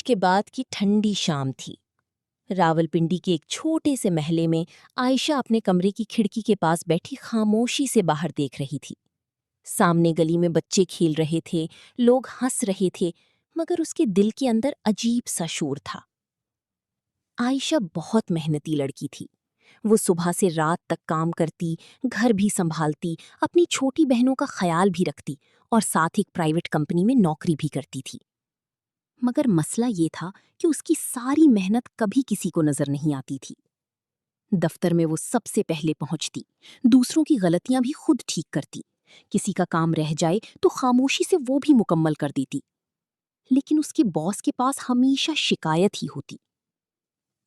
کے بعد کی ٹھنڈی شام تھی۔ راولپنڈی کے ایک چھوٹے سے محلے میں عائشہ اپنے کمرے کی کھڑکی کے پاس بیٹھی خاموشی سے باہر دیکھ رہی تھی۔ سامنے گلی میں بچے کھیل رہے تھے، لوگ ہنس رہے تھے، مگر اس کے دل کے اندر عجیب سا شور تھا۔ عائشہ بہت محنتی لڑکی تھی۔ وہ صبح سے رات تک کام کرتی، گھر بھی سنبھالتی، اپنی چھوٹی بہنوں کا خیال بھی رکھتی اور ساتھ ایک پرائیویٹ کمپنی میں نوکری بھی کرتی تھی۔ مگر مسئلہ یہ تھا کہ اس کی ساری محنت کبھی کسی کو نظر نہیں آتی تھی۔ دفتر میں وہ سب سے پہلے پہنچتی، دوسروں کی غلطیاں بھی خود ٹھیک کرتی، کسی کا کام رہ جائے تو خاموشی سے وہ بھی مکمل کر دیتی۔ لیکن اس کے باس کے پاس ہمیشہ شکایت ہی ہوتی،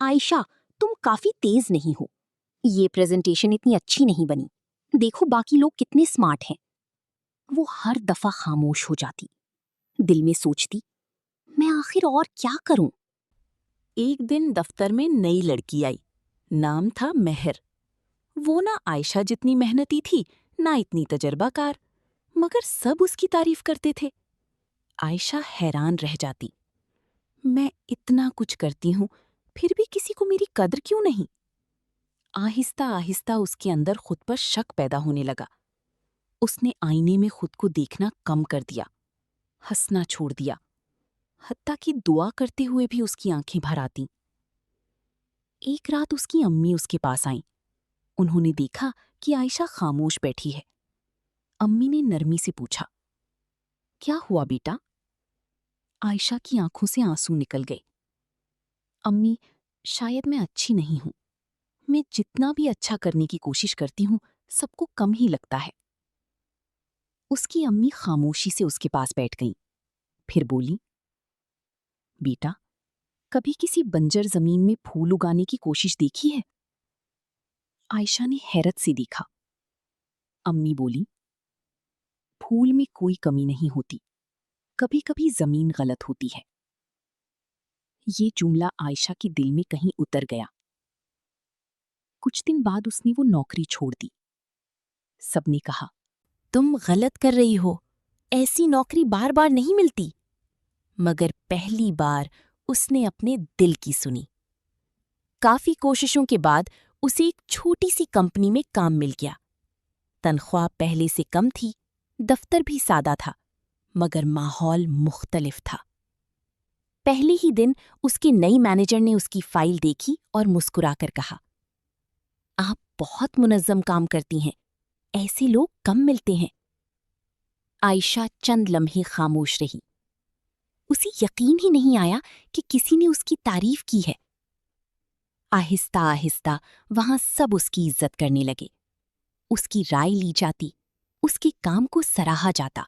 عائشہ تم کافی تیز نہیں ہو، یہ پریزنٹیشن اتنی اچھی نہیں بنی، دیکھو باقی لوگ کتنے سمارٹ ہیں۔ وہ ہر دفعہ خاموش ہو جاتی، دل میں سوچتی میں آخر اور کیا کروں۔ ایک دن دفتر میں نئی لڑکی آئی، نام تھا مہر۔ وہ نہ عائشہ جتنی محنتی تھی، نہ اتنی تجربہ کار، مگر سب اس کی تعریف کرتے تھے۔ عائشہ حیران رہ جاتی، میں اتنا کچھ کرتی ہوں، پھر بھی کسی کو میری قدر کیوں نہیں؟ آہستہ آہستہ اس کے اندر خود پر شک پیدا ہونے لگا۔ اس نے آئینے میں خود کو دیکھنا کم کر دیا، ہنسنا چھوڑ دیا، حتیٰ کہ دعا کرتے ہوئے بھی اس کی آنکھیں بھر آتیں۔ ایک رات اس کی امی اس کے پاس آئیں۔ انہوں نے دیکھا کہ عائشہ خاموش بیٹھی ہے۔ امی نے نرمی سے پوچھا، کیا ہوا بیٹا؟ عائشہ کی آنکھوں سے آنسو نکل گئے۔ امی، شاید میں اچھی نہیں ہوں، میں جتنا بھی اچھا کرنے کی کوشش کرتی ہوں سب کو کم ہی لگتا ہے۔ اس کی امی خاموشی سے اس کے پاس بیٹھ گئیں، پھر بولی، بیٹا کبھی کسی بنجر زمین میں پھول اگانے کی کوشش دیکھی ہے؟ عائشہ نے حیرت سے دیکھا۔ امی بولی، پھول میں کوئی کمی نہیں ہوتی، کبھی کبھی زمین غلط ہوتی ہے۔ یہ جملہ عائشہ کے دل میں کہیں اتر گیا۔ کچھ دن بعد اس نے وہ نوکری چھوڑ دی۔ سب نے کہا، تم غلط کر رہی ہو، ایسی نوکری بار بار نہیں ملتی۔ مگر پہلی بار اس نے اپنے دل کی سنی۔ کافی کوششوں کے بعد اسے ایک چھوٹی سی کمپنی میں کام مل گیا۔ تنخواہ پہلے سے کم تھی، دفتر بھی سادہ تھا، مگر ماحول مختلف تھا۔ پہلے ہی دن اس کے نئی مینیجر نے اس کی فائل دیکھی اور مسکرا کر کہا، آپ بہت منظم کام کرتی ہیں، ایسے لوگ کم ملتے ہیں۔ عائشہ چند لمحے خاموش رہی۔ اسے یقین ہی نہیں آیا کہ کسی نے اس کی تعریف کی ہے۔ آہستہ آہستہ وہاں سب اس کی عزت کرنے لگے، اس کی رائے لی جاتی، اس کے کام کو سراہا جاتا۔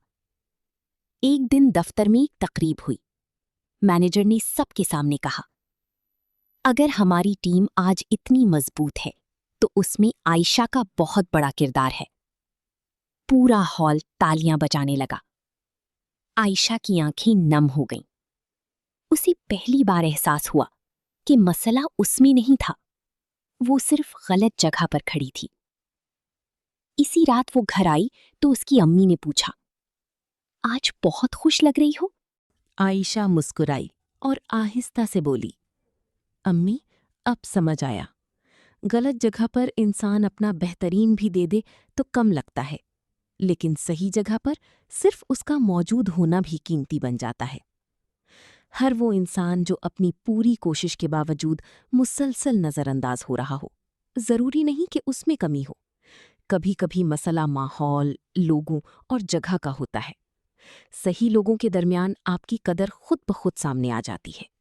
ایک دن دفتر میں ایک تقریب ہوئی۔ مینیجر نے سب کے سامنے کہا، اگر ہماری ٹیم آج اتنی مضبوط ہے تو اس میں عائشہ کا بہت بڑا کردار ہے۔ پورا ہال تالیاں بجانے لگا۔ عائشہ کی آنکھیں نم ہو گئیں۔ اسے پہلی بار احساس ہوا کہ مسئلہ اس میں نہیں تھا، وہ صرف غلط جگہ پر کھڑی تھی۔ اسی رات وہ گھر آئی تو اس کی امی نے پوچھا، آج بہت خوش لگ رہی ہو؟ عائشہ مسکرائی اور آہستہ سے بولی، امی اب سمجھ آیا، غلط جگہ پر انسان اپنا بہترین بھی دے دے تو کم لگتا ہے، لیکن صحیح جگہ پر صرف اس کا موجود ہونا بھی قیمتی بن جاتا ہے۔ ہر وہ انسان جو اپنی پوری کوشش کے باوجود مسلسل نظر انداز ہو رہا ہو، ضروری نہیں کہ اس میں کمی ہو۔ کبھی کبھی مسئلہ ماحول، لوگوں اور جگہ کا ہوتا ہے۔ صحیح لوگوں کے درمیان آپ کی قدر خود بخود سامنے آ جاتی ہے۔